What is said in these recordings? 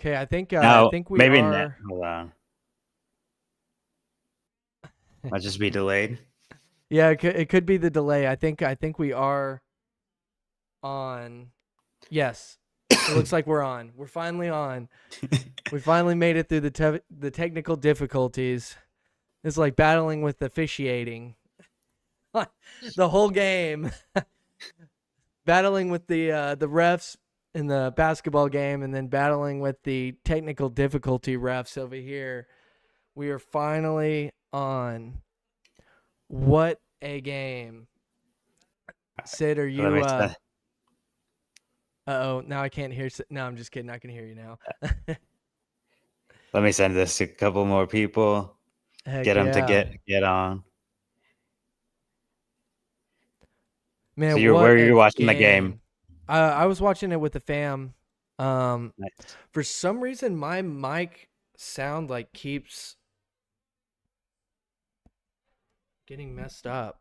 Okay, I No, think we maybe net. are. Hold on. Might just be delayed. Yeah, it could be the delay. I think we are on. Yes, it looks like we're on. We're finally on. We finally made it through the technical difficulties. It's like battling with officiating. The whole game, battling with the refs in the basketball game, and then battling with the technical difficulty refs over here. We are finally on. What a game. Sid, are Let you me send, oh, now I can't hear. No, I'm just kidding. I can hear you now. let me send this to a couple more people. Get Heck them to yeah. get on. So Man, you're what where a you're watching the game. game. I was watching it with the fam. Nice. For some reason, my mic sound like keeps getting messed up.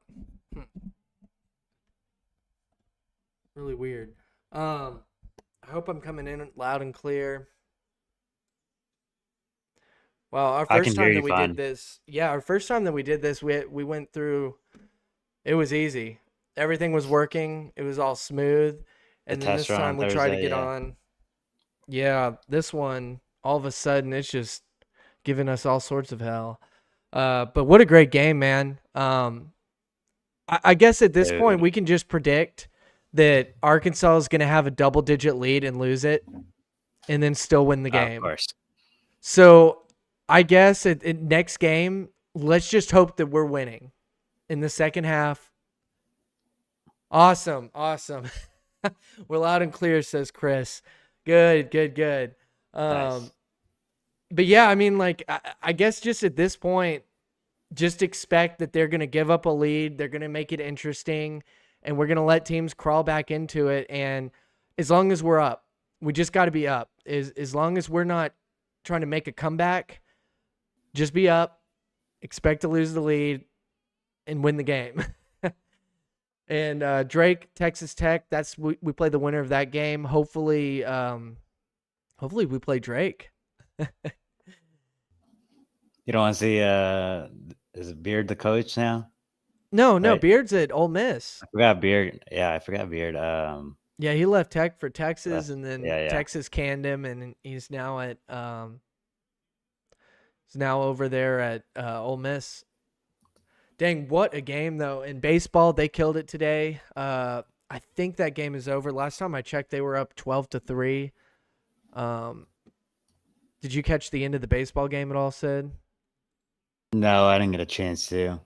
Really weird. I hope I'm coming in loud and clear. Well, our I first can hear time you that we did fine. this, yeah, our first time that we did this, we went through. It was easy. Everything was working. It was all smooth. The And then test this run time on we try to Thursday, get yeah. on. Yeah, this one, all of a sudden, it's just giving us all sorts of hell. But what a great game, man. I guess at this point, Dude. we can just predict that Arkansas is going to have a double-digit lead and lose it, and then still win the Of game. course. So I guess at next game, let's just hope that we're winning in the second half. Awesome. We're loud and clear, says Chris. Good. Nice. But yeah, I mean, like, I guess just at this point, just expect that they're going to give up a lead. They're going to make it interesting, and we're going to let teams crawl back into it. And as long as we're up, we just got to be up. As long as we're not trying to make a comeback, just be up, expect to lose the lead, and win the game. And Drake, Texas Tech, we play the winner of that game. Hopefully we play Drake. You don't want to see is Beard the coach now? No, Right? Beard's at Ole Miss. I forgot Beard. Yeah, I forgot Beard. Yeah, he left Tech for Texas, Left. and then Yeah. Texas canned him, and he's now at he's now over there at Ole Miss. Dang, what a game though! In baseball, they killed it today. I think that game is over. Last time I checked, they were up 12-3. Did you catch the end of the baseball game at all, Sid? No, I didn't get a chance to.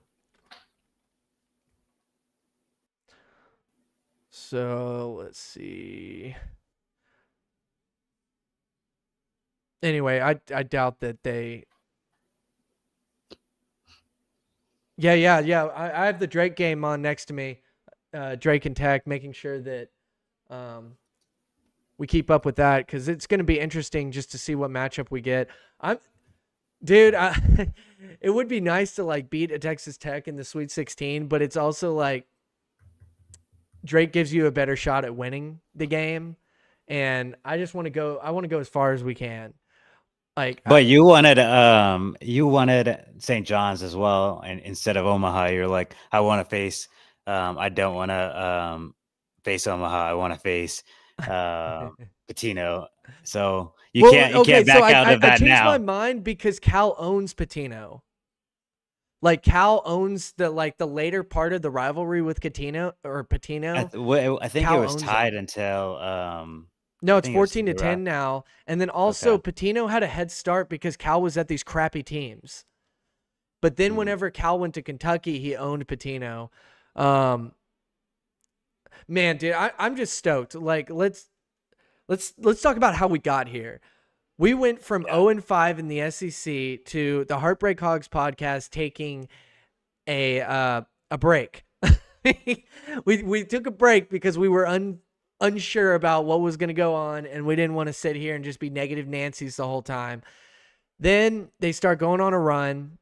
So let's see. Anyway, I doubt that they. Yeah. I have the Drake game on next to me. Drake and Tech, making sure that we keep up with that because it's going to be interesting just to see what matchup we get. Dude, it would be nice to like beat a Texas Tech in the Sweet 16, but it's also like Drake gives you a better shot at winning the game, and I just want to go. I want to go as far as we can. Like, But you wanted St. John's as well, and instead of Omaha, you're like, I want to face. I don't want to face Omaha. I want to face Patino. So you well, can't okay, so back out of I that changed my now. mind because Cal owns Patino. Like Cal owns the later part of the rivalry with Patino. I think it Cal was owns tied them. until No, I it's think it was 14-10 now. And then also okay. Patino had a head start because Cal was at these crappy teams. But then whenever Cal went to Kentucky, he owned Patino. Man, dude, I'm just stoked. Like, let's talk about how we got here. We went from Yeah. 0-5 in the SEC to the Heartbreak Hogs podcast taking a break. we took a break because we were unsure about what was going to go on, and we didn't want to sit here and just be negative Nancy's the whole time. Then they start going on a run,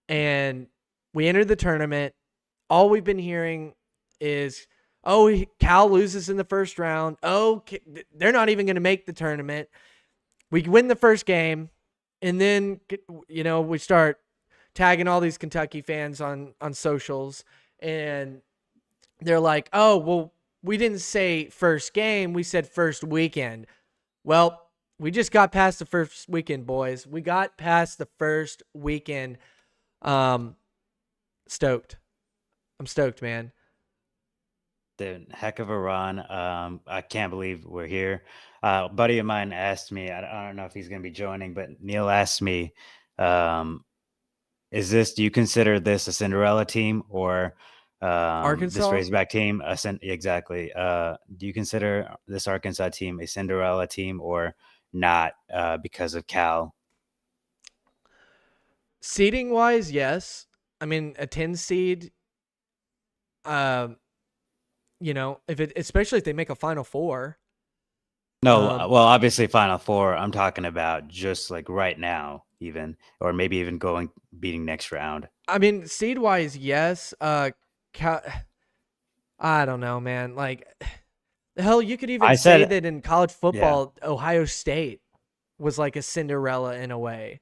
and we entered the tournament. All we've been hearing is, oh, Cal loses in the first round. Oh, they're not even going to make the tournament. we win the first game, and then we start tagging all these Kentucky fans on socials, and they're like, "Oh, well, we didn't say first game, we said first weekend." Well, we just got past the first weekend, boys. We got past the first weekend. Stoked. I'm stoked, man. The heck of a run. I can't believe we're here. A buddy of mine asked me, I don't know if he's going to be joining, but Neil asked me, um, do you consider this a Cinderella team or this Arkansas? Razorback team? Exactly. Do you consider this Arkansas team a Cinderella team or not because of Cal? Seeding wise, yes. I mean, a 10 seed, um, especially if they make a Final Four. No, well, obviously Final Four. I'm talking about just like right now, even, or maybe even beating next round. I mean, seed wise, yes. I don't know, man. Like, hell, you could even I say said, that in college yeah. football, Ohio State was like a Cinderella in a way,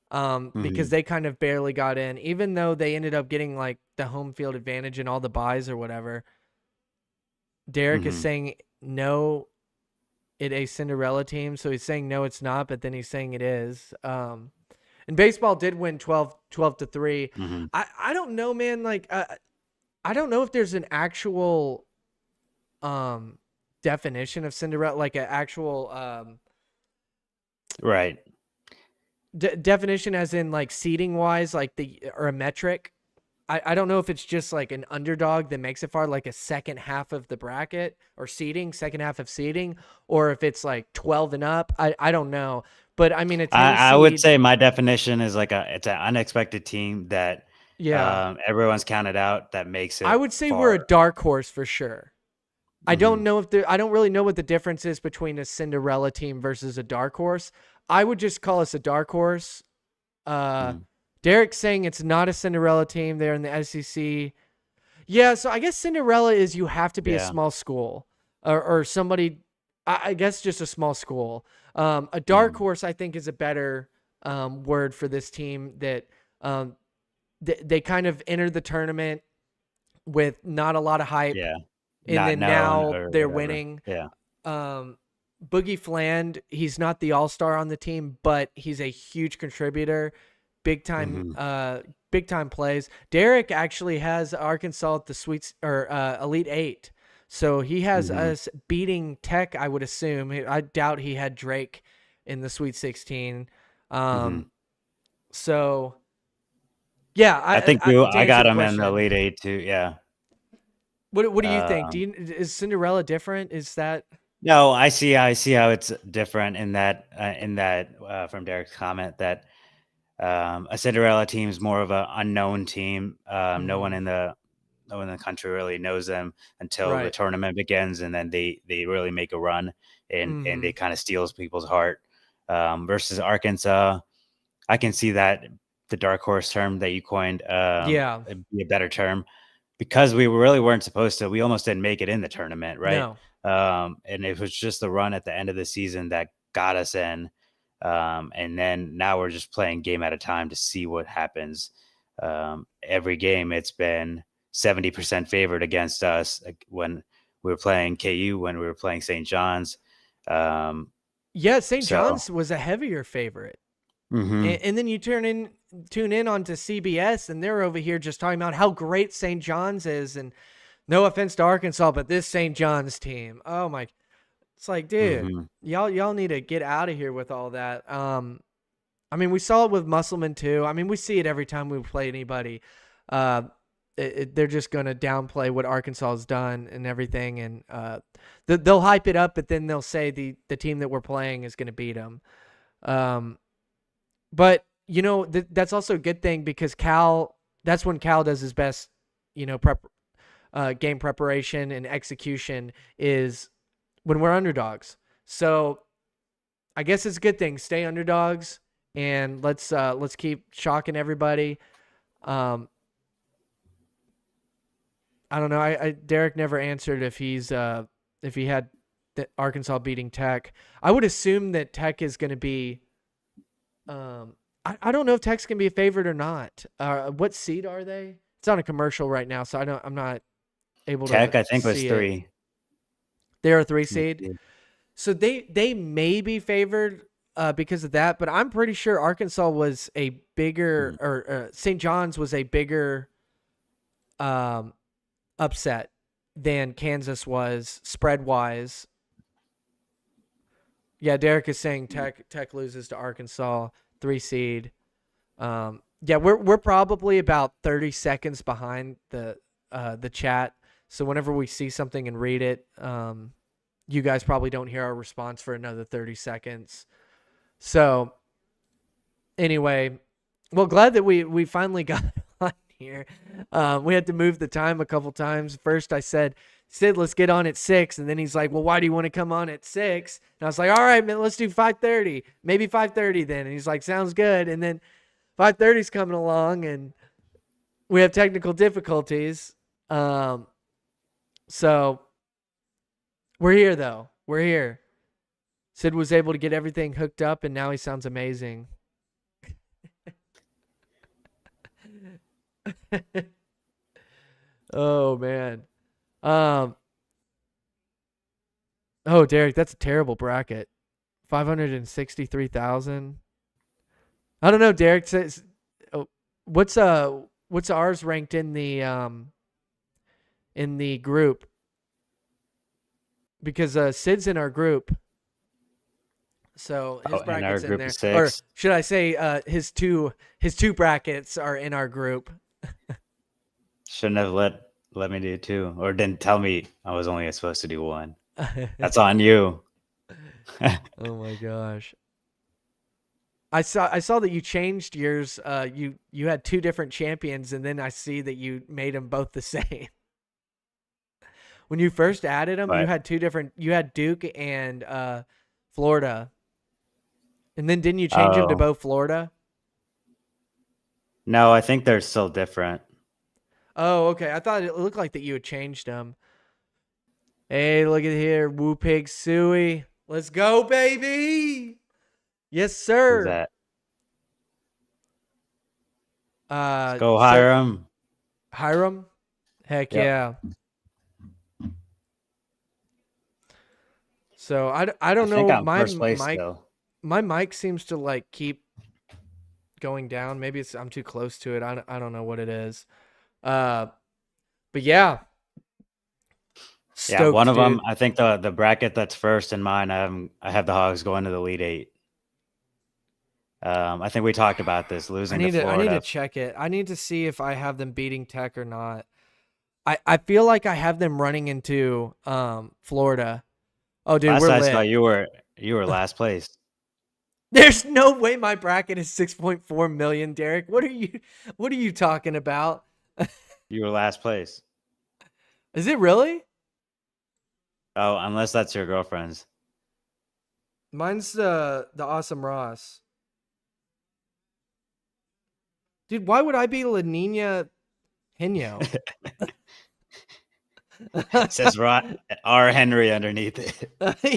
because Mhm, they kind of barely got in, even though they ended up getting like the home field advantage and all the buys or whatever. Derek is mhm. saying no, it a Cinderella team, so he's saying no, it's not, but then he's saying it is. And baseball did win 12-3. Mhm. I don't know, man. Like, I don't know if there's an actual definition of Cinderella, like an actual Right. definition as in like seating wise, like or a metric. I don't know if it's just like an underdog that makes it far, like a second half of the bracket or seating, second half of seating, or if it's like 12 and up. I don't know. But I mean, a 10 I would seed, say my definition is like it's an unexpected team that yeah. everyone's counted out that makes I it would say we're a far. dark horse for sure. Mhm, I don't really know what the difference is between a Cinderella team versus a dark horse. I would just call us a dark horse. Uh, mhm. Derek's saying it's not a Cinderella team. They're in the SEC. Yeah, so I guess Cinderella is you have to be a Yeah. small school or somebody. I guess just a small school. A dark Mhm. horse, I think, is a better word for this team that um, they kind of entered the tournament with not a lot of hype, Yeah. and Not then known now or they're whatever. winning. Yeah. Um, Boogie Fland, he's not the all-star on the team, but he's a huge contributor, big time, Mhm, big time plays. Derek actually has Arkansas at the Sweets or Elite Eight, so he has mhm, us beating Tech. I would assume. I doubt he had Drake in the Sweet 16. mhm. Um, so yeah, I think to I answer got the them in the question, Elite Eight too. Yeah. what do you think? Um, Is Cinderella different? Is that no, I see how it's different in that from Derek's comment that a Cinderella team is more of an unknown team. mhm, No one in the country really knows them until the right? tournament begins, and then they really make a run and Mhm. they kind of steals people's heart. Versus Arkansas, I can see that the dark horse term that you coined Yeah. would be a better term because we really weren't supposed to. We almost didn't make it in the tournament, right? No. And it was just the run at the end of the season that got us in. And then now we're just playing game at a time to see what happens. Every game it's been 70% favored against us when we were playing KU, when we were playing St. John's. Um, Yeah, St. so, John's was a heavier favorite. mhm. And then you tune in onto CBS and they're over here just talking about how great St. John's is, and no offense to Arkansas, but this St. John's team. Oh my, it's like, dude, Mhm. y'all need to get out of here with all that. I mean, we saw it with Musselman too. I mean, we see it every time we play anybody. Uh, they're just going to downplay what Arkansas has done and everything, and they'll hype it up, but then they'll say the team that we're playing is going to beat them. Um, but that's also a good thing because Cal. That's when Cal does his best. Game preparation and execution is when we're underdogs. So I guess it's a good thing. Stay underdogs and let's keep shocking everybody. Um, I don't know. Derek never answered if he had Arkansas beating Tech. I would assume that Tech is going to be. I don't know if Tech's going to be a favorite or not. What seed are they? It's on a commercial right now, so I'm not able Tech, to I think, was see it. 3. They're a 3 seed, so they may be favored because of that. But I'm pretty sure Arkansas was a bigger, or St. John's was a bigger upset than Kansas was spread wise. Yeah, Derek is saying Tech loses to Arkansas, 3 seed. Yeah, we're probably about 30 seconds behind the chat. So whenever we see something and read it, you guys probably don't hear our response for another 30 seconds. So anyway, well, glad that we finally got on here. We had to move the time a couple times. First I said, Sid, let's get on at 6. And then he's like, well, why do you want to come on at 6? And I was like, all right, man, let's do 5:30. Maybe 5:30 then. And he's like, sounds good. And then 5:30 is coming along and we have technical difficulties. So we're here though. We're here. Sid was able to get everything hooked up and now he sounds amazing. Oh man. Oh, Derek, that's a terrible bracket. 563,000. I don't know, Derek says what's ours ranked in the group? Because Sid's in our group. So his bracket's in there. 6. Or should I say his two brackets are in our group. Shouldn't have let me do 2, or didn't tell me I was only supposed to do 1. That's on you. Oh my gosh. I saw that you changed yours. You had 2 different champions, and then I see that you made them both the same. When you first added them, you had 2 different. You had Duke and Florida, and then didn't you change them to both Florida? No, I think they're still different. Oh, okay. I thought it looked like that you had changed them. Hey, look at here, Woo Pig Suey. Let's go, baby. Yes, sir. Who's that? Let's go Hiram. Hiram? Heck yeah. So I don't know. My mic seems to like keep going down. Maybe I'm too close to it. I don't know what it is. But yeah. Stoked, one of them. I think the bracket that's first in mine. I have the Hogs going to the Elite 8. I think we talked about this losing to Florida. I need to check it. I need to see if I have them beating Tech or not. I feel like I have them running into Florida. Oh, dude, we're lit. I saw you were last place. There's no way my bracket is 6.4 million, Derek. What are you talking about? You were last place. Is it really? Oh, unless that's your girlfriend's. Mine's the awesome Ross. Dude, why would I be La Nina Heno? It says R. Henry underneath it.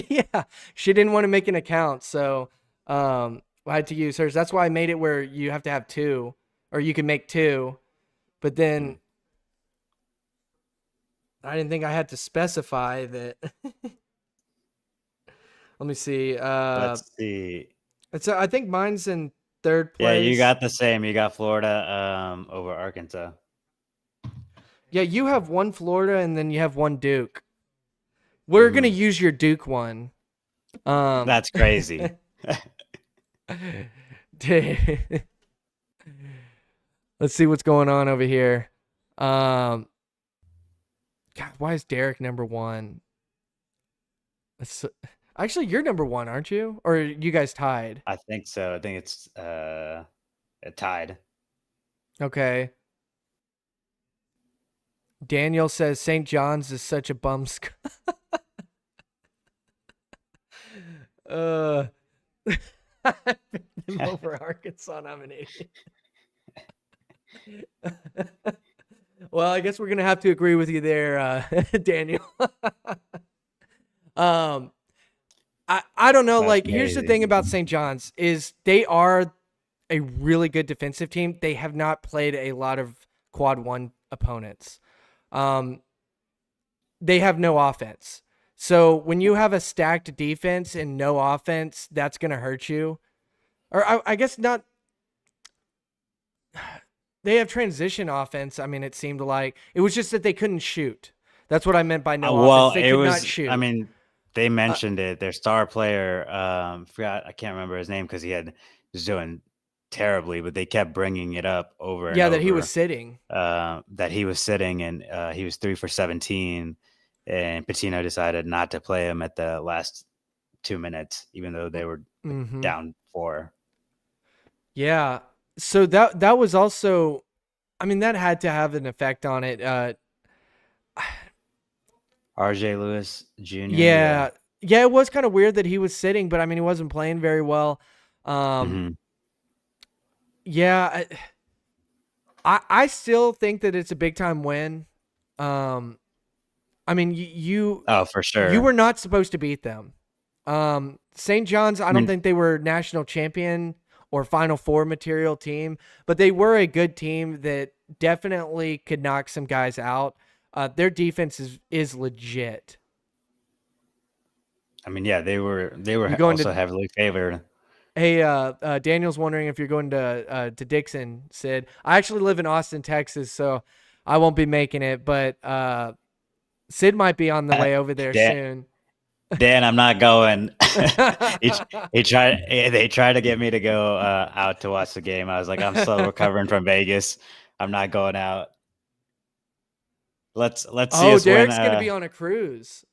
Yeah, she didn't want to make an account, so I had to use hers. That's why I made it where you have to have 2, or you can make 2, but then I didn't think I had to specify that. Let me see. Let's see. I think mine's in 3rd place. Yeah, you got the same. You got Florida over Arkansas. Yeah, you have 1 Florida and then you have 1 Duke. We're gonna use your Duke one. That's crazy. Let's see what's going on over here. God, why is Derek number 1? Actually, you're number 1, aren't you? Or are you guys tied? I think so. I think it's tied. Okay. Daniel says St. John's is such a bum over Arkansas nomination. Well, I guess we're gonna have to agree with you there, Daniel. um, I don't know. That's Like, here's the thing about crazy. St. John's is they are a really good defensive team. They have not played a lot of quad one opponents. Um, they have no offense. So when you have a stacked defense and no offense, that's going to hurt you. Or I guess not. They have transition offense. I mean, it seemed like it was just that they couldn't shoot. That's what I meant by no offense. Well, They it could not was. I shoot. mean, they Uh, mentioned it. Their star player, forgot. I can't remember his name because was doing terribly, but they kept bringing it up over and yeah, that he was over. sitting. That he was sitting and he was 3 for 17, and Patino decided not to play him at the last 2 minutes, even though they were Mm-hmm. down 4. Yeah. So that was also. I mean, that had to have an effect on it. RJ Lewis Jr. Yeah. Yeah. Yeah, it was kind of weird that he was sitting, but I mean, he wasn't playing very well. Um, Hmm. yeah, I still think that it's a big time win. Um, I mean, Oh, for you sure. were not supposed to beat them. St. John's, I I don't mean, think they were national champion or Final Four material team, but they were a good team that definitely could knock some guys out. Their defense is legit. yeah, they You were going to also heavily favored. Hey, Daniel's wondering if you're going to Dixon, Sid. I actually live in Austin, Texas, so I won't be making it, but Sid might be on the way over there Dan, soon. Dan, I'm not going. he, he tried. They tried to get me to go out to watch the game. I was like, I'm still recovering from Vegas. I'm not going out. Let's see Oh, us win. Derek's going to be on a cruise.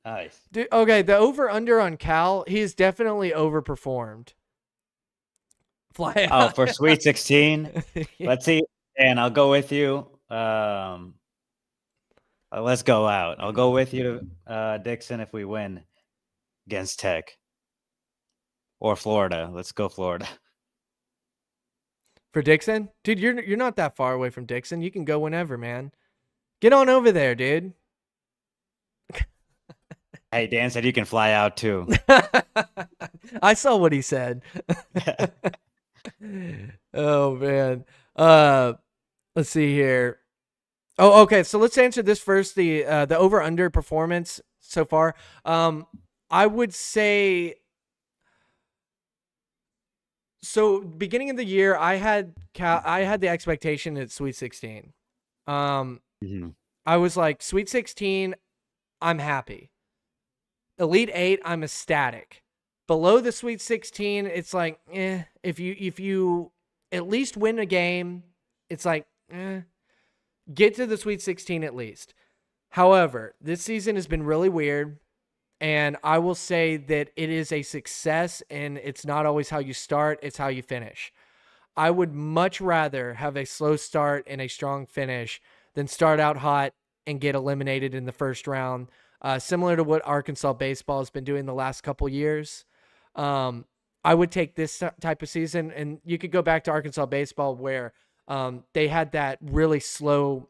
Nice. Dude, okay, the over under on Cal, he's definitely overperformed. Fly Oh, out. for Sweet 16, Yeah. let's see. And I'll go with you. Let's go out. I'll go with you to Dixon if we win against Tech or Florida. Let's go Florida. For Dixon? Dude, you're not that far away from Dixon. You can go whenever, man. Get on over there, dude. Hey, Dan said you can fly out too. I saw what he said. Oh man. Uh let's see here. Oh, okay. So let's answer this first. The over under performance so far. I would say so beginning of the year I had the expectation at Sweet 16. Um Mhm. I was like Sweet 16, I'm happy. Elite 8, I'm ecstatic. Below the Sweet 16, it's like, if you at least win a game, it's like, get to the Sweet 16 at least. However, this season has been really weird, and I will say that it is a success, and it's not always how you start, it's how you finish. I would much rather have a slow start and a strong finish than start out hot and get eliminated in the first round. Similar to what Arkansas baseball has been doing the last couple years. Um, I would take this type of season, and you could go back to Arkansas baseball where they had that really slow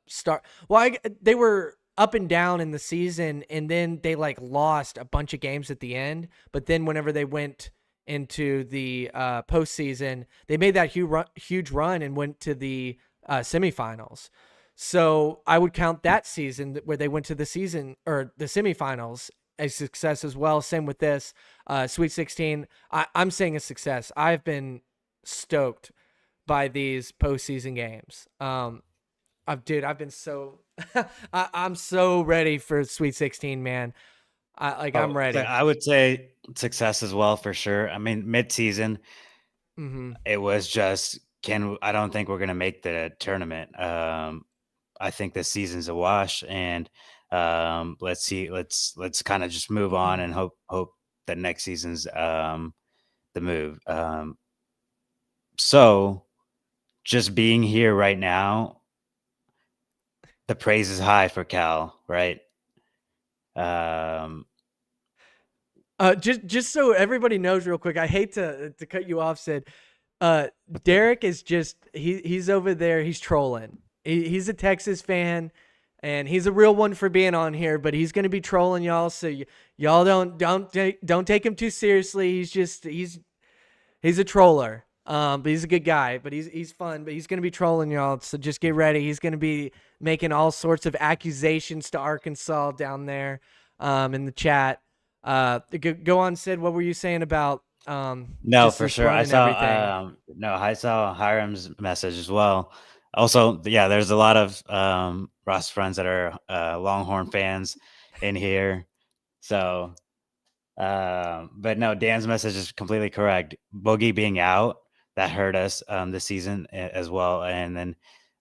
start. Well, they were up and down in the season, and then they like lost a bunch of games at the end. But then whenever they went into the postseason, they made that huge run and went to the semifinals. So I would count that season where they went to the season or the semifinals a success as well. Same with this Sweet 16. I'm saying a success. I've been stoked by these postseason games. I've been so I'm so ready for Sweet 16, man. I'm Oh, so ready. I would say success as well for sure. I mean, mid-season, Mm-hmm. it was just can I don't think we're gonna make the tournament. I think this season's a wash, and let's see, let's kind of just move on and hope that next season's the move. So just being here right now, the praise is high for Cal, right? Um, Just so everybody knows, real quick, I hate to cut you off, Sid. Derek is just he's over there. He's trolling. He's a Texas fan. and he's a real one for being on here, but he's going to be trolling y'all. So y'all don't take him too seriously. He's a troller. But he's a good guy, but he's fun, but he's going to be trolling y'all. So just get ready. He's going to be making all sorts of accusations to Arkansas down there, in the chat. Go on, Sid. What were you saying about, No, just for this sure. run and everything? I saw Hiram's message as well. Also, yeah, there's a lot of Ross friends that are Longhorn fans in here. So, but no, Dan's message is completely correct. Boogie being out, that hurt us this season as well, and then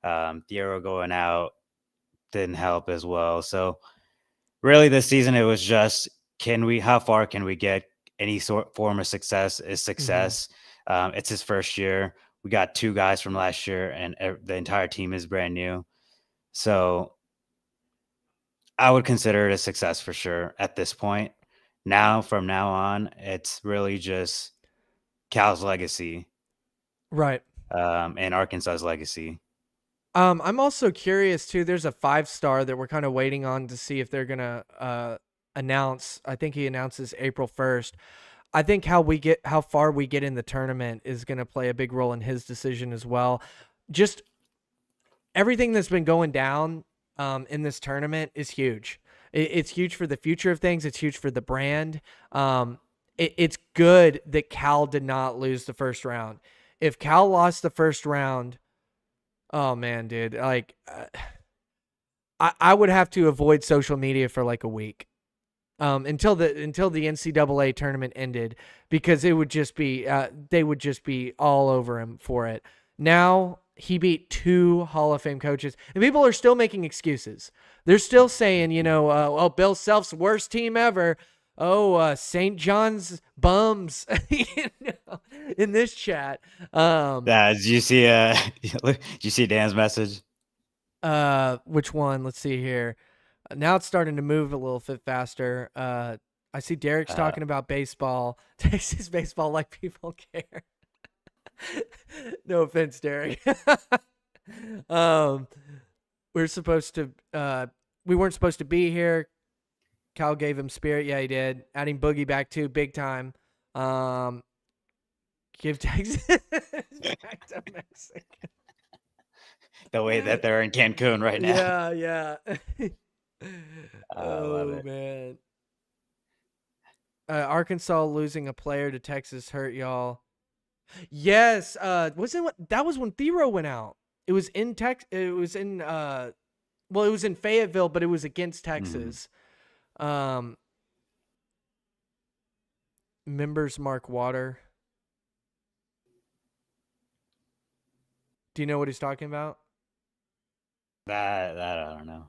Thiero going out didn't help as well. So really, this season it was just how far can we get? Any sort form of success is success. It's his first year. We got 2 guys from last year, and the entire team is brand new. So I would consider it a success for sure at this point. Now, from now on, it's really just Cal's legacy, Right. and Arkansas's legacy. I'm also curious too. There's a 5-star that we're kind of waiting on to see if they're gonna announce. I think he announces April 1st. I think how far we get in the tournament is gonna play a big role in his decision as well. Just everything that's been going down in this tournament is huge. It's huge for the future of things. It's huge for the brand. It's good that Cal did not lose the first round. If Cal lost the first round, oh man, dude, like I would have to avoid social media for like a week, until the NCAA tournament ended, because it would just be they would just be all over him for it. Now he beat 2 Hall of Fame coaches, and people are still making excuses. They're still saying, oh, Bill Self's worst team ever. Oh, St. John's bums, in this chat. Did you see? Did you see Dan's message? Which one? Let's see here. Now it's starting to move a little bit faster. I see Derek's talking about baseball. Texas baseball, like people care. No offense, Derek. We weren't supposed to be here. Cal gave him spirit. Yeah, he did. Adding Boogie back too, big time. Give Texas back to Mexico. The way that they're in Cancun right now. Yeah. I love it. Man. Arkansas losing a player to Texas hurt y'all. Yes. That was when Thiero went out. It was in it was in Fayetteville, but it was against Texas. Members Mark Water. Do you know what he's talking about? That I don't know.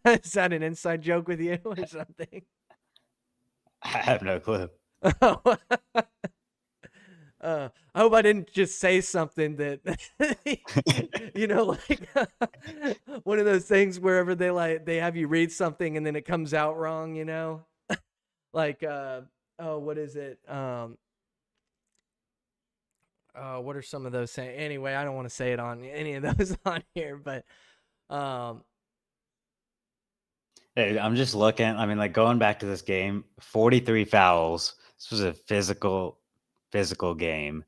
Is that an inside joke with you or something? I have no clue. I hope I didn't just say something that, like one of those things wherever they have you read something and then it comes out wrong, like, what is it? What are some of those saying? Anyway, I don't want to say it on any of those on here, but, Hey, I'm just looking. I mean, like going back to this game, 43 fouls. This was a physical game.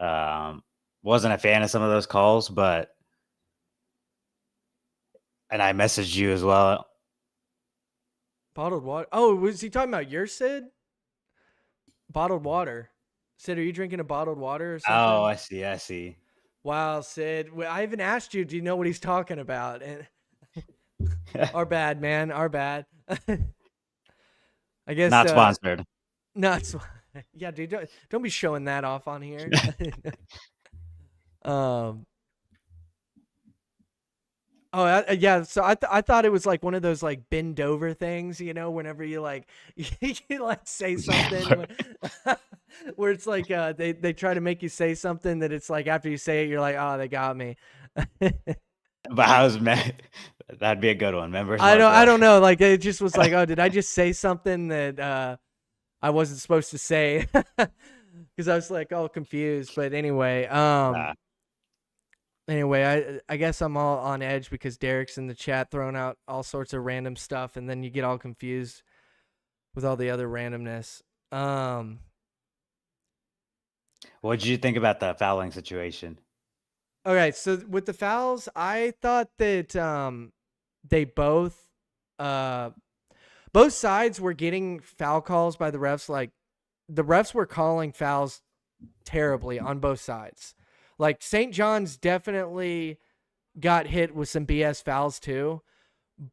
Wasn't a fan of some of those calls, and I messaged you as well. Bottled water. Oh, was he talking about your Sid? Bottled water. Sid, are you drinking a bottled water or something? Oh, I see. Wow, Sid. I even asked you, do you know what he's talking about? And our bad, man. Our bad. I guess not sponsored. Not yeah, dude. Don't be showing that off on here. Yeah. So I thought it was like one of those like bend over things, whenever you you like say something where it's like they try to make you say something that it's like after you say it you're like, oh, they got me. But how's that'd be a good one. Remember? I don't know. Like it just was like, oh, did I just say something that I wasn't supposed to say? Because I was like all confused. But anyway, Anyway, I guess I'm all on edge because Derek's in the chat throwing out all sorts of random stuff, and then you get all confused with all the other randomness. What did you think about the fouling situation? Okay, so with the fouls, I thought that they both sides were getting foul calls by the refs. Like the refs were calling fouls terribly on both sides. Like St. John's definitely got hit with some BS fouls too,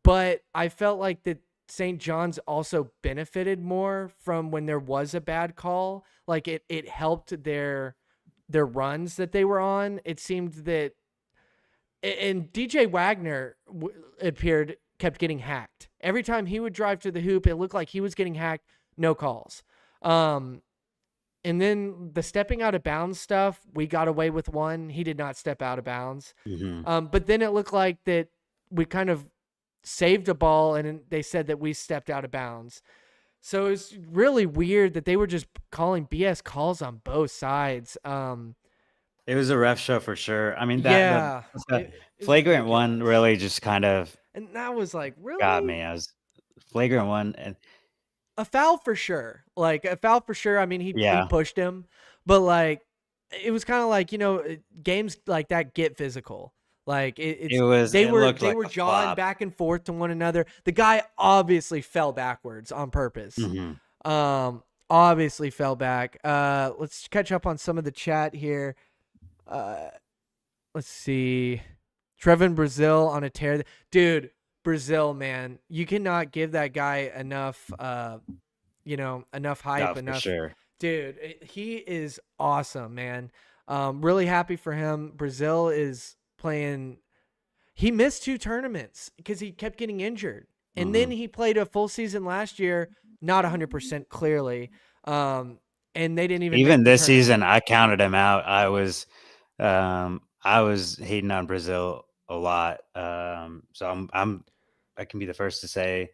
but I felt like that St. John's also benefited more from when there was a bad call. Like it helped their runs that they were on. It seemed that, and DJ Wagner appeared kept getting hacked. Every time he would drive to the hoop, it looked like he was getting hacked. No calls. And then the stepping out of bounds stuff, we got away with one. He did not step out of bounds. Mm-hmm. But then it looked like that we kind of saved a ball, and they said that we stepped out of bounds. So it's really weird that they were just calling BS calls on both sides. It was a ref show for sure. I mean, Yeah, the it's flagrant one ridiculous. really just kind of And that was like, got really? me. I was flagrant one, and A foul for sure. Like a foul for sure. I mean, he yeah, pushed him, but like it was kind of like, games like that get physical. Like it was. It looked they like were a jawing flop. back and forth to one another. The guy obviously fell backwards on purpose. Mm-hmm. Obviously fell back. Let's catch up on some of the chat here. Let's see. Trevin Brazil on a tear. Dude, Brazil, man. You cannot give that guy enough enough No, hype, for enough. sure. Dude, he is awesome, man. Really happy for him. Brazil is playing. He missed 2 tournaments because he kept getting injured. And then Mm-hmm. he played a full season last year, not 100% clearly. And they didn't even make Even the this tournament. season, I counted him out. I was hating on Brazil a lot. So I can be the first to say,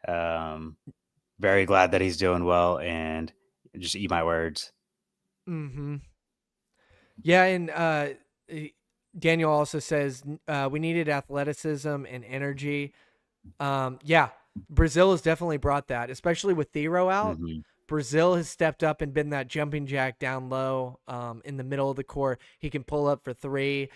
um, very glad that he's doing well, and just eat my words. Mm-hmm. Yeah, and Daniel also says we needed athleticism and energy. Yeah, Brazil has definitely brought that, especially with Thero out. Mm-hmm. Brazil has stepped up and been that jumping jack down low in the middle of the court. He can pull up for 3.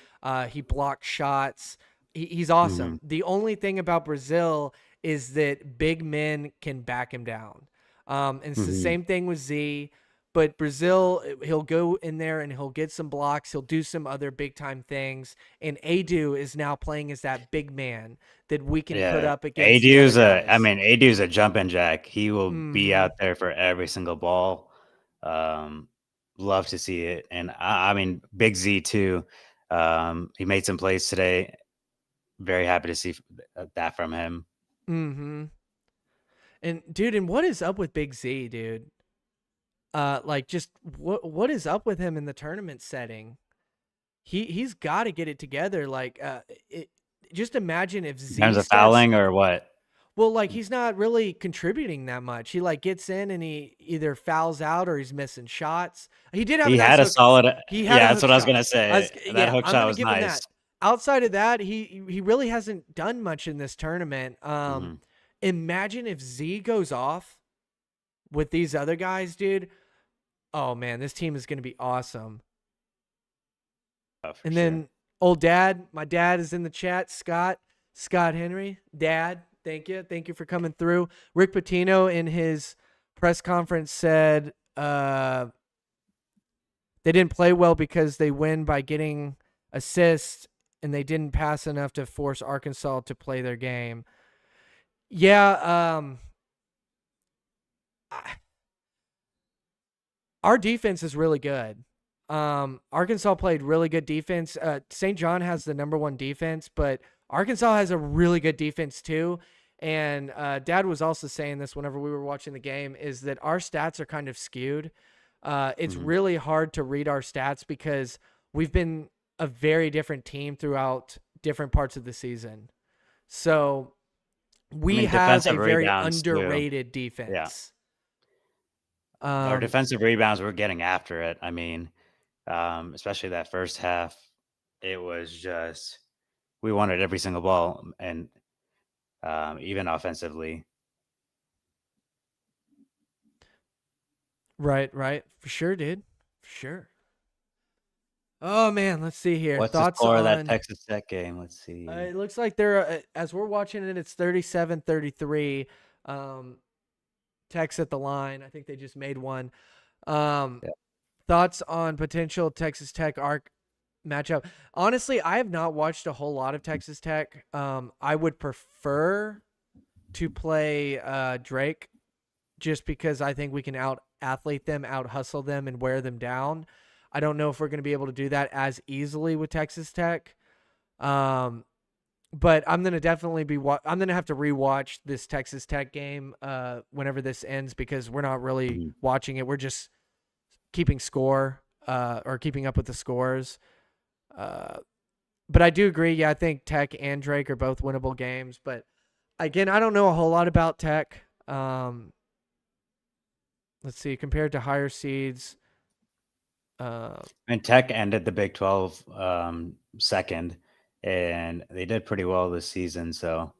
He blocks shots. He's Mm-hmm. awesome. The only thing about Brazil is that big men can back him down. And it's the Mm-hmm. same thing with Z. But Brazil, he'll go in there and he'll get some blocks. He'll do some other big time things. And Adu is now playing as that big man that we can put Yeah, up against the other I guys. mean, Adu's a jumping jack. He will be Mm-hmm. out there for every single ball. Um, Love to see it, and I mean, Big Z too. He made some plays today. Very happy to see that from him. Mm-hmm. And dude, and what is up with Big Z, dude? Like just what is up with him in the tournament setting? He's got to get it together. Like, just imagine if In terms Z of starts. fouling or what? Well, like he's not really contributing that much. He like gets in and he either fouls out or he's missing shots. He did have a He nice had a hook. solid. He had a Yeah, that's hook what I was shot. gonna say. That Yeah, hook I'm shot gonna was give him nice. that. Outside of that, he really hasn't done much in this tournament. Hmm. Imagine if Z goes off with these other guys, dude. Oh man, this team is gonna be awesome. Oh, for And sure. then my dad is in the chat. Scott Henry, Dad, thank you for coming through. Rick Pitino in his press conference said they didn't play well because they win by getting assists and they didn't pass enough to force Arkansas to play their game. Yeah, our defense is really good. Arkansas played really good defense. St. John has the number 1 defense, but Arkansas has a really good defense too. And Dad was also saying this whenever we were watching the game, is that our stats are kind of skewed. It's Hmm. really hard to read our stats because we've been a very different team throughout different parts of the season. So I we mean, have defensive a very rebounds too. underrated Yeah, defense. our Um, defensive rebounds were getting after it. I mean, especially that first half. it was just we wanted every single ball, and even offensively. Right, right. For sure, dude. For sure. Oh man, let's see here. What's the Thoughts score of that on Texas Tech game? Let's see. it looks like they're as we're watching it, it's 37-33. Tech's at the line. I think they just made one. Um, Yeah. thoughts on potential Texas Tech arc matchup? Honestly, I have not watched a whole lot of Texas Tech. I would prefer to play Drake just because I think we can out athlete them, out hustle them, and wear them down. I don't know if we're going to be able to do that as easily with Texas Tech. But I'm going to definitely be I'm going to have to rewatch this Texas Tech game whenever this ends because we're not really Mhm. watching it. We're just keeping score or keeping up with the scores. But I do agree. Yeah, I think Tech and Drake are both winnable games. But again, I don't know a whole lot about Tech. Let's see, compared to higher seeds. And Tech ended the Big 12 second, and they did pretty well this season. So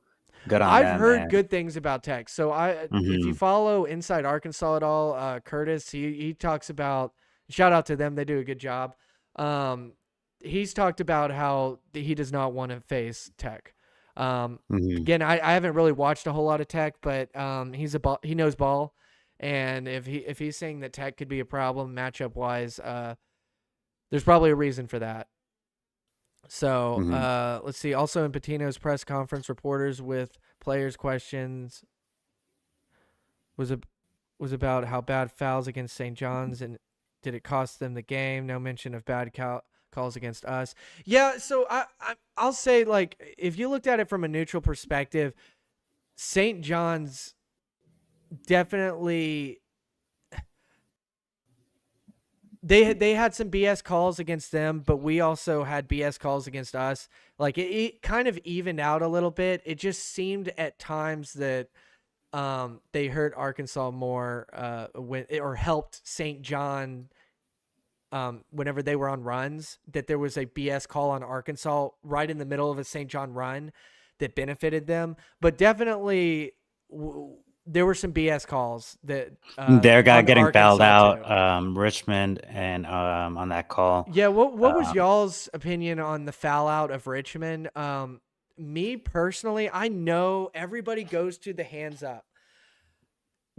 good on I've them. heard And good things about Tech. So if you mhm, follow Inside Arkansas at all, Curtis, he talks about. Shout out to them; they do a good job. He's talked about how he does not want to face Tech. mhm. Again, I haven't really watched a whole lot of Tech, but he knows ball, and if he's saying that Tech could be a problem matchup wise, there's probably a reason for that. So Mhm. let's see. Also in Patino's press conference, reporters with players' questions was a, was about how bad fouls against St. John's and did it cost them the game. No mention of bad calls against us. Yeah, so I'll say like if you looked at it from a neutral perspective, St. John's definitely they had some BS calls against them, but we also had BS calls against us. Like it kind of evened out a little bit. It just seemed at times that they hurt Arkansas more when or helped St. John whenever they were on runs. That there was a BS call on Arkansas right in the middle of a St. John run that benefited them, but definitely. There were some BS calls that Their guy on getting fouled Arkansas out, too. Richmond, and on that call. Yeah, what was Um, y'all's opinion on the foul out of Richmond? Me personally, I know everybody goes to the hands up.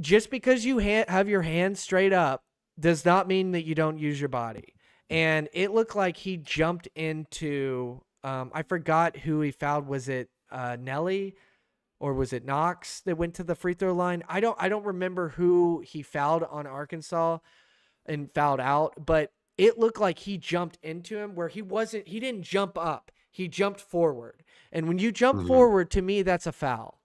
Just because you have your hands straight up does not mean that you don't use your body. And it looked like he jumped into I forgot who he fouled. Was it Nelly or was it Knox that went to the free throw line? I don't remember who he fouled on Arkansas and fouled out, but it looked like he jumped into him where he didn't jump up. He jumped forward. And when you jump mhm. forward, to me, that's a foul.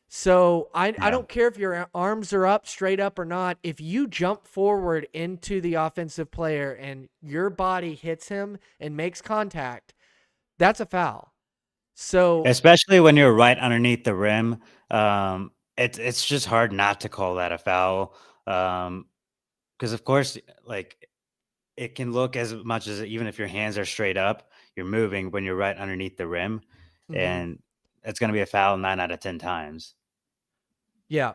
So I Yeah. don't care if your arms are up, straight up or not. If you jump forward into the offensive player and your body hits him and makes contact, that's a foul. So, Especially when you're right underneath the rim, it's just hard not to call that a foul. Because of course, like it can look as much as even if your hands are straight up, you're moving when you're right underneath the rim, mhm, and it's going to be a foul 9 out of 10 times. yeah.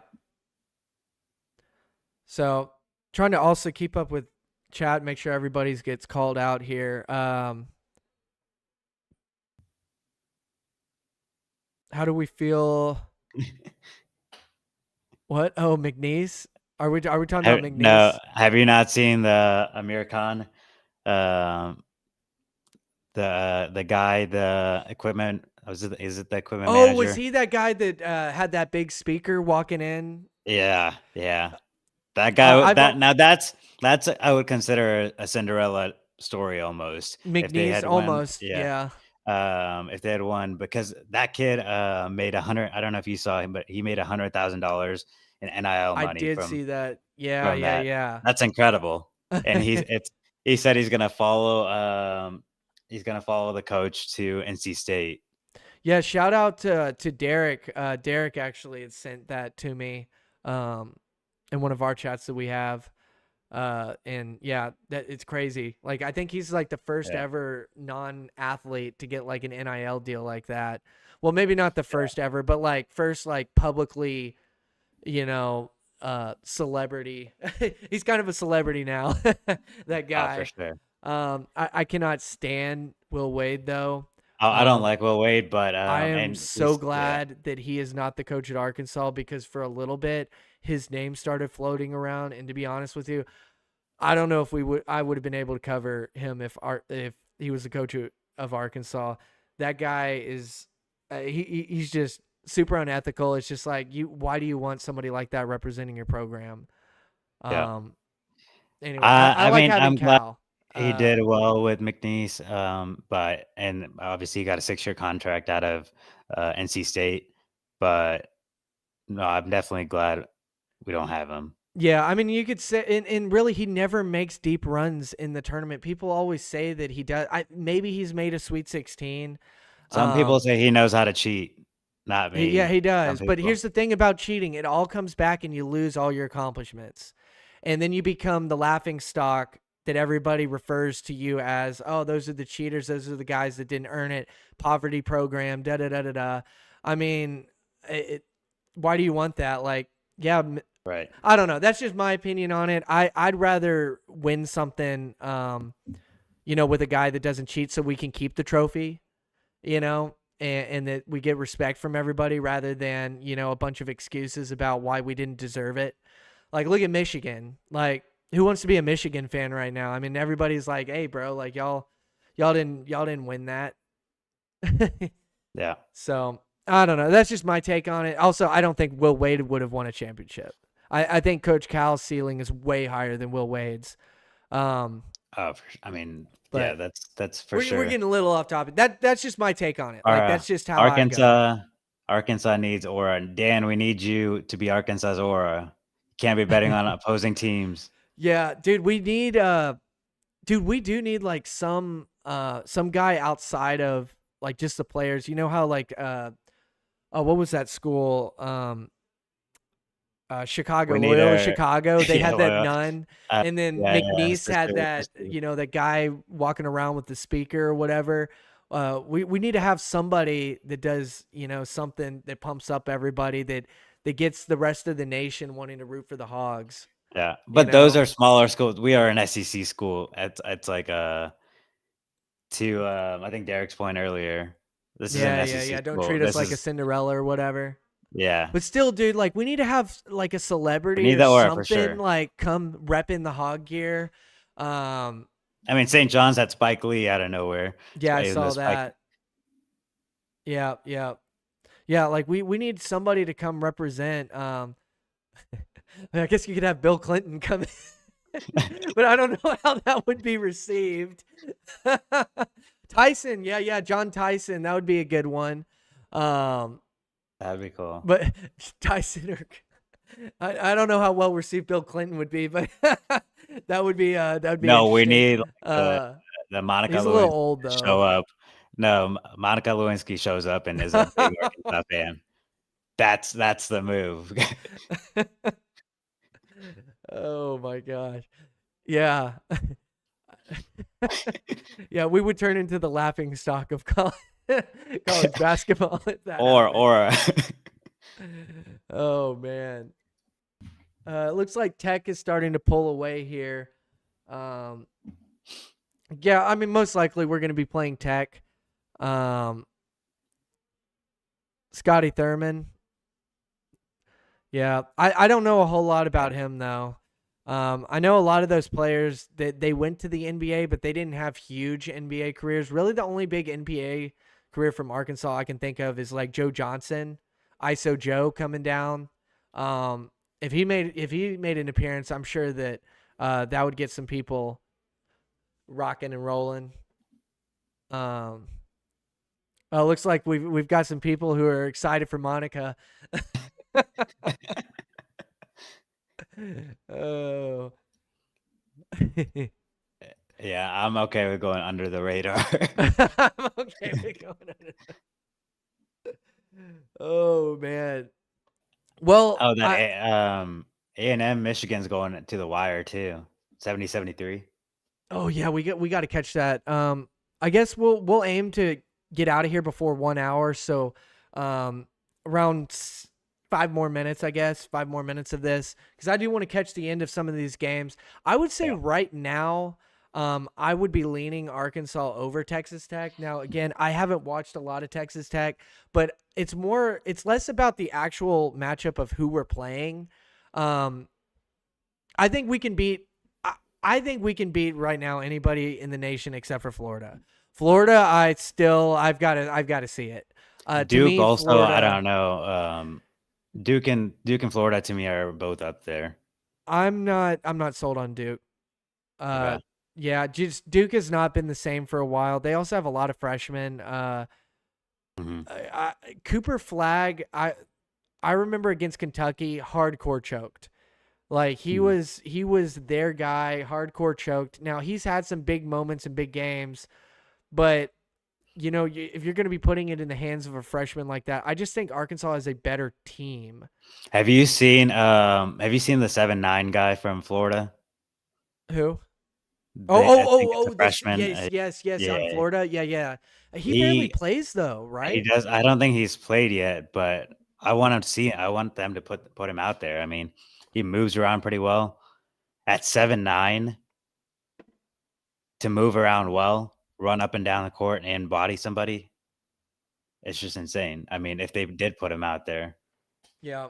So trying to also keep up with chat, make sure everybody's gets called out here. How do we feel? What? Oh, McNeese. Are we talking about No, McNeese? have you not seen the Amir Khan, um, the guy, the equipment? Is it the equipment Oh, was manager? he that guy that had that big speaker walking in? Yeah, yeah. That guy. I've That's I would consider a Cinderella story almost. If they McNeese had won, almost. yeah. Yeah, If they had won, because that kid made 100. I don't know if you saw him, but he made $100,000 in NIL I money did see that. Yeah, from yeah, that. yeah. That's incredible. And he said he's gonna follow the coach to NC State. Yeah, shout out to Derek. Derek actually had sent that to me in one of our chats that we have. And yeah, that it's crazy. Like I think he's like the first Yeah. ever non-athlete to get like an NIL deal like that. Well, maybe not the first ever, but like first like publicly, you know, celebrity. He's kind of a celebrity now. That Oh, for guy. sure. I cannot stand Will Wade though. Oh, I don't Um, like Will Wade, but I am and so he's yeah. glad that he is not the coach at Arkansas because for a little bit his name started floating around, and to be honest with you, I don't know if I would have been able to cover him if he was the coach of Arkansas. That guy is he's just super unethical. It's just like why do you want somebody like that representing your program? Yeah. Um anyway, I I like mean, having I'm glad Cal. he did well with McNeese, but and obviously he got a 6-year contract out of NC State, but no, I'm definitely glad we don't have him. Yeah, I mean, you could say, and really, he never makes deep runs in the tournament. People always say that he does. Maybe he's made a Sweet 16. Some people say he knows how to cheat, not Yeah, me. he Some does. But people. here's the thing about cheating: it all comes back, and you lose all your accomplishments, and then you become the laughing stock that everybody refers to you as. Oh, those are the cheaters. Those are the guys that didn't earn it. Poverty program. Da da da da da. I mean, why do you want that? Like, yeah, Right. I don't know. That's just my opinion on it. I'd rather win something, with a guy that doesn't cheat, so we can keep the trophy, and that we get respect from everybody rather than a bunch of excuses about why we didn't deserve it. Like, look at Michigan. Like, who wants to be a Michigan fan right now? I mean, everybody's like, "Hey, bro, like y'all didn't win that." Yeah. So I don't know. That's just my take on it. Also, I don't think Will Wade would have won a championship. I think Coach Cal's ceiling is way higher than Will Wade's. I mean, yeah, But that's for we're sure. getting a little off topic. That's just my take on it. Like Our that's just how I go. Arkansas needs aura. Dan, we need you to be Arkansas's aura. You can't be betting on opposing teams. Yeah, dude, we do need like some guy outside of like just the players. You know how like what was that school? Chicago, We need Loyola a Chicago. They yeah, had that well, nun, and then yeah, McNeese had that, sister. that guy walking around with the speaker or whatever. We need to have somebody that does, something that pumps up everybody that gets the rest of the nation wanting to root for the Hogs. Yeah, You but those know? are smaller schools. We are an SEC school. It's like to I think Derek's point earlier. This is an Yeah, yeah, SEC yeah. Don't school. treat us This like a is Cinderella or whatever. yeah. But still, dude, like we need to have like a We celebrity need or the aura for something sure. like come repping the Hog gear. Um, I mean, St. John's had Spike Lee out of nowhere. yeah, I In the saw Spike, that. Yeah, yeah. Yeah, like we need somebody to come represent. I guess you could have Bill Clinton come in, but I don't know how that would be received. Tyson, yeah, yeah, John Tyson, that would be a good one. Um, that'd be cool. but Tyson or I don't know how well received Bill Clinton would be, but that would be No, we interesting. need like, Uh, the Monica he's a little Lewinsky old to show though. up. No, Monica Lewinsky shows up and is a big Arkansas fan. That's the move. Oh my gosh. Yeah. Yeah, we would turn into the laughing stock of college basketball if that happened. or Oh man. It looks like Tech is starting to pull away here. Um, yeah, I mean, most likely we're going to be playing Tech. Scotty Thurman. Yeah, I don't know a whole lot about him though. I know a lot of those players that they went to the NBA, but they didn't have huge NBA careers. Really, the only big NBA career from Arkansas I can think of is like Joe Johnson, ISO Joe coming down. If he made an appearance, I'm sure that that would get some people rocking and rolling. Um, looks like we've got some people who are excited for Monica. Oh. yeah, I'm okay with going under the radar. I'm okay with going under. Oh man. Well, Oh, that A&M Michigan's going to the wire too. 70-73. Oh yeah, we got to catch that. I guess we'll aim to get out of here before 1 hour. So, um, around 5 more minutes, I guess 5 more minutes of this because I do want to catch the end of some of these games. I would say Yeah. right now, I would be leaning Arkansas over Texas Tech. Now, again, I haven't watched a lot of Texas Tech, but it's less about the actual matchup of who we're playing. Um, I think we can beat. I think we can beat right now anybody in the nation except for Florida. Florida, I've got to see it. To Duke me, also, I Florida, don't know. Duke and Florida to me are both up there. I'm not sold on Duke. Uh, Okay. yeah, just Duke has not been the same for a while. They also have a lot of freshmen. Hmm. Cooper Flag, I remember against Kentucky, hardcore choked. Like he was their guy, hardcore choked. Now he's had some big moments and big games, but if you're going to be putting it in the hands of a freshman like that, I just think Arkansas is a better team. Have you seen the 7'9" guy from Florida? Who? I think it's a This, freshman. yes, yes, yes, on Yeah, Florida. Yeah, yeah. He barely he plays though, he right? does. I don't think he's played yet, but I want him to see. I want them to put him out there. I mean, he moves around pretty well at 7'9" to move around well, run up and down the court and body somebody. It's just insane. I mean, if they did put him out there, Yeah.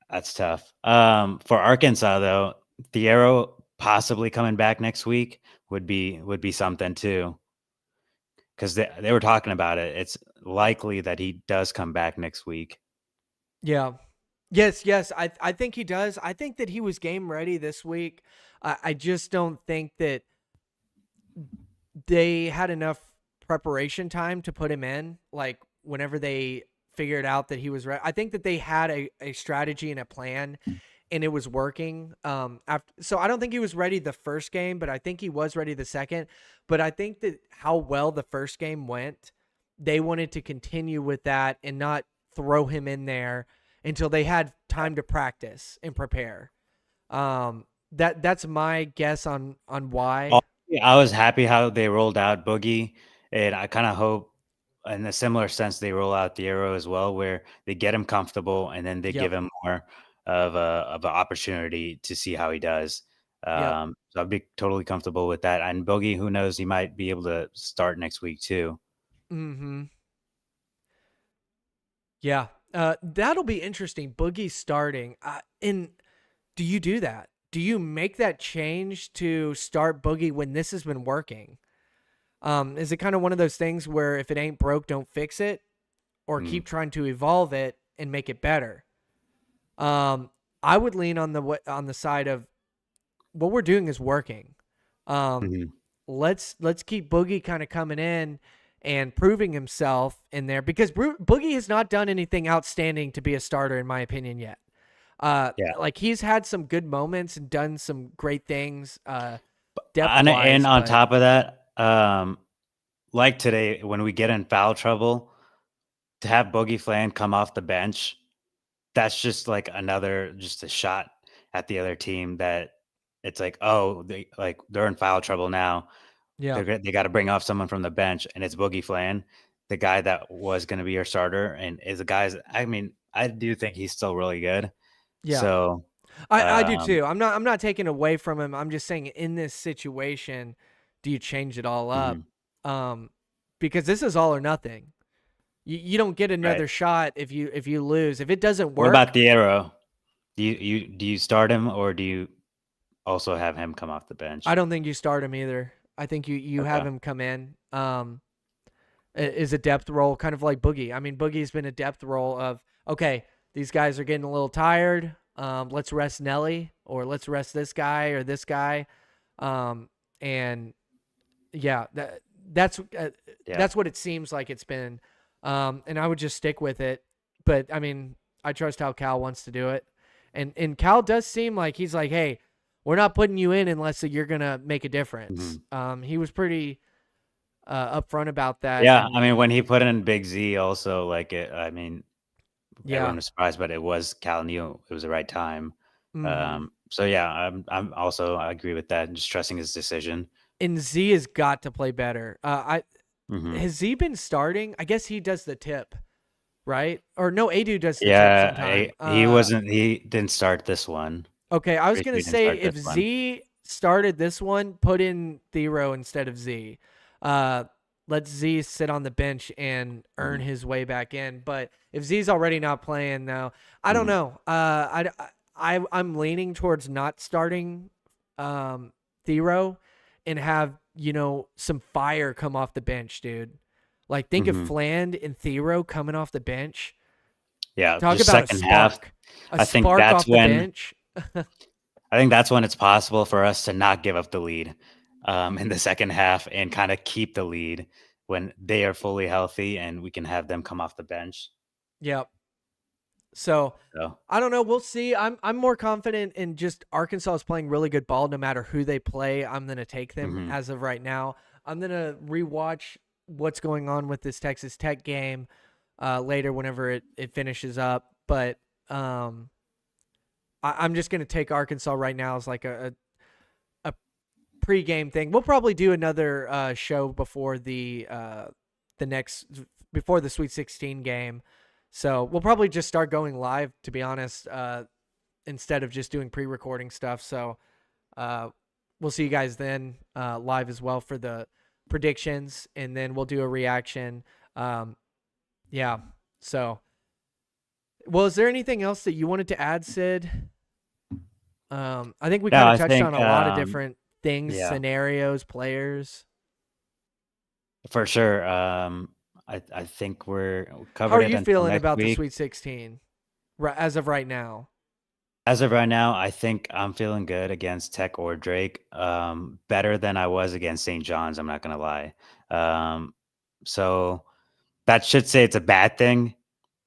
that's tough. For Arkansas though, Thiero possibly coming back next week would be something too, because they were talking about it. It's likely that he does come back next week. Yeah. Yes, yes. I think he does. I think that he was game ready this week. I just don't think that they had enough preparation time to put him in. Like whenever they figured out that he was ready, I think that they had a strategy and a plan, and it was working. So I don't think he was ready the first game, but I think he was ready the second. But I think that how well the first game went, they wanted to continue with that and not throw him in there until they had time to practice and prepare. That's my guess on Oh, why. yeah, I was happy how they rolled out Boogie, and I kind of hope, in a similar sense, they roll out the Arrow as well, where they get him comfortable and then they give Yep. him more of an opportunity to see how he does. Yep. So I'd be totally comfortable with that. And Boogie, who knows, he might be able to start next week too. Mm-hmm. Yeah. That'll be interesting. Boogie starting. And do you do that? Do you make that change to start Boogie when this has been working? Is it kind of one of those things where if it ain't broke, don't fix it, or Mm-hmm. keep trying to evolve it and make it better? Um, I would lean on the side of what we're doing is working. Um, Mm-hmm. let's keep Boogie kind of coming in and proving himself in there because Boogie has not done anything outstanding to be a starter in my opinion yet. Yeah. Like he's had some good moments and done some great things depth And wise, on but top of that, like today, when we get in foul trouble, to have Boogie Flan come off the bench, that's just like another just a shot at the other team that it's like, oh, they're in foul trouble now. yeah, They got to bring off someone from the bench, and it's Boogie Flan, the guy that was going to be your starter, and is the guys. I mean, I do think he's still really good. yeah. So, I do um, too. I'm not taking away from him. I'm just saying in this situation, do you change it all up? mhm, Um, because this is all or nothing. You don't get right. another shot if you lose. If it doesn't What about work, the arrow? Do you start him, or do you also have him come off the I bench? don't think you start him either. I think you have Okay. him come in. Is a depth role, kind of like Boogie. I mean, Boogie's been a depth role of okay, these guys are getting a little tired. Let's rest Nelly, or let's rest this guy or this guy. And yeah, that's uh, Yeah. that's what it seems like it's been. And I would just stick with it. But I mean, I trust how Cal wants to do it. And Cal does seem like he's like, hey, we're not putting you in unless you're gonna make a difference. Mhm. He was pretty upfront about that. Yeah, I And mean, when he put in Big Z also, like, I mean, yeah, everyone was surprised, but it was Cal knew it was the right time. mm-hmm. So yeah, I agree with that. Just trusting his decision. And Z has got to play better. Hmm. Has Z been starting? I guess he does the tip, right? Or no, Adu does the tip Yeah, sometime. he didn't start this one. Okay, I was Pretty sure gonna he didn't say start this if one. Z started this one, put in Thero instead of Z. Uh, let Z sit on the bench and earn Hmm. his way back in. But if Z's already not playing now, I don't Hmm. know. I'm leaning towards not starting um, Thero and have some fire come off the bench, dude. Like think of Hmm. Fland and Thero coming off the bench. Yeah, Talk just about second half. a I think spark that's off the when bench. it's possible for us to not give up the lead in the second half and kind of keep the lead when they are fully healthy and we can have them come off the bench. Yep. So So, I don't know. We'll see. I'm more confident in just Arkansas is playing really good ball no matter who they play. I'm gonna take them hmm. as of right now. I'm gonna rewatch what's going on with this Texas Tech game later whenever it finishes up. But um, I'm just gonna take Arkansas right now as like a pregame thing. We'll probably do another show before the next before the Sweet 16 game. So we'll probably just start going live, to be honest, instead of just doing pre-recording stuff. So uh, we'll see you guys then live as well for the predictions, and then we'll do a reaction. Um, yeah. So, well, is there anything else that you wanted to add, Sid? I think we no, kind of I touched on think a lot of different things, yeah, scenarios, players. for sure. I think we're How covered are it you until feeling next about the week. Sweet 16 as of right now? As of right now, I think I'm feeling good against Tech or Drake. Better than I was against St. John's. I'm not gonna lie. So that should say it's a bad thing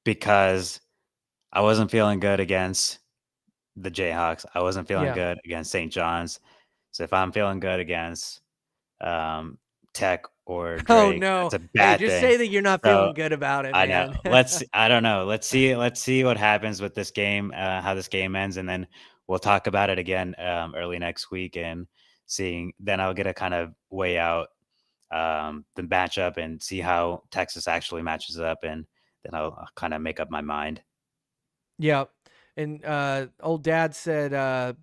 because I wasn't feeling good against the Jayhawks. I wasn't feeling Yeah. good against St. John's. So if I'm feeling good against um, Tech or Oh Drake, no. that's a Hey, bad just thing. say that you're not So feeling good about it, I know. man. I don't know. Let's see what happens with this game, how this game ends, and then we'll talk about it again early next week and seeing. Then I'll get a kind of weigh out the matchup and see how Texas actually matches up, and then I'll kind of make up my mind. Yep. And old dad said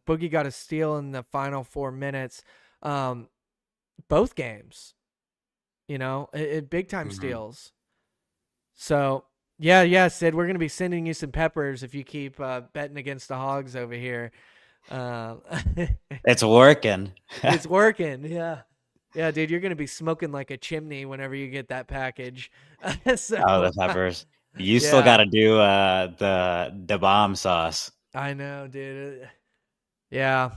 Boogie got a steal in the final 4 minutes. Um, both games, big time Hmm. steals. So yeah, Sid, we're gonna be sending you some peppers if you keep betting against the Hogs over here. Uh, It's working. it's working. Yeah. Yeah, dude, you're gonna be smoking like a chimney whenever you get that package. Oh, the So peppers. You still got yeah, to do the bomb sauce. I know, dude. Yeah.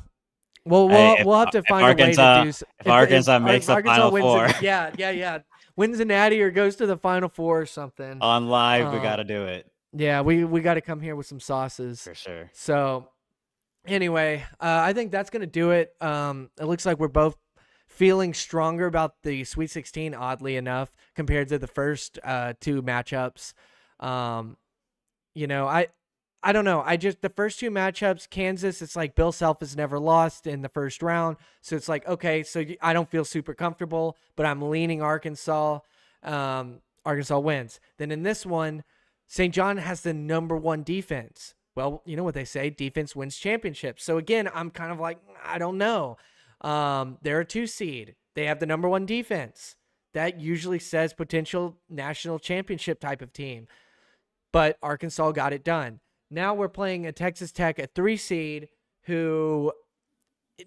Well, Hey, we'll have to find a way to do If if Arkansas makes if the Arkansas Final wins Four it. Yeah, wins a natty or goes to the Final Four or something. on live, we got Um, to do it yeah, we got to come here with some sauces. for sure. So anyway, I think that's gonna do it. It looks like we're both feeling stronger about the Sweet 16, oddly enough, compared to the first two matchups. Um, I don't know. I just the first two matchups, Kansas, it's like Bill Self has never lost in the first round, so it's like okay, so I don't feel super comfortable, but I'm leaning Arkansas. Arkansas wins. Then in this one, St. John has the number one defense. Well, you know what they say, defense wins championships. So again, I'm kind of like I don't know. They're a 2 seed. They have the number one defense. That usually says potential national championship type of team. But Arkansas got it done. Now we're playing a Texas Tech, a 3 seed, who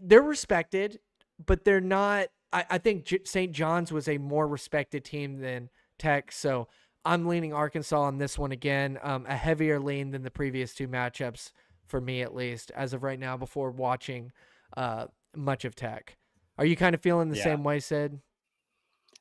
they're respected, but they're not. I think St. John's was a more respected team than Tech, so I'm leaning Arkansas on this one again. A heavier lean than the previous two matchups for me, at least as of right now. Before watching much of Tech, are you kind of feeling the Yeah. same way, Sid?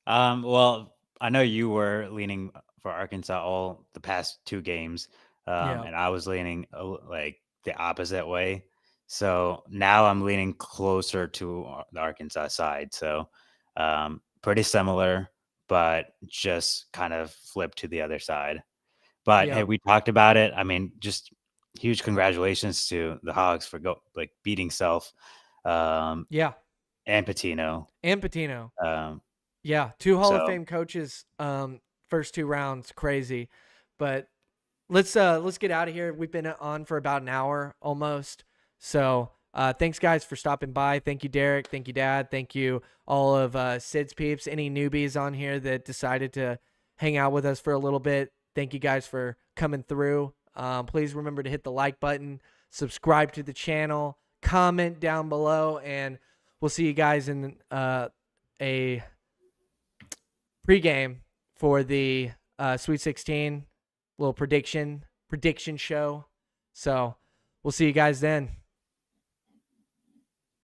Well, I know you were leaning for Arkansas all the past two games, Yeah, and I was leaning like the opposite way. So now I'm leaning closer to the Arkansas side. So pretty similar, but just kind of flipped to the other side. But hey, yeah, we talked about it. I mean, just huge congratulations to the Hogs for beating Self, um, Yeah, and Patino. and Patino. Um, Yeah, 2 Hall of so Fame coaches, first 2 rounds, crazy. But let's get out of here. We've been on for about an hour almost. So thanks guys for stopping by. Thank you, Derek. Thank you, Dad. Thank you, all of Sid's peeps. Any newbies on here that decided to hang out with us for a little bit. Thank you guys for coming through. Please remember to hit the like button, subscribe to the channel, comment down below, and we'll see you guys in a pregame for the Sweet 16 little prediction show. So we'll see you guys then.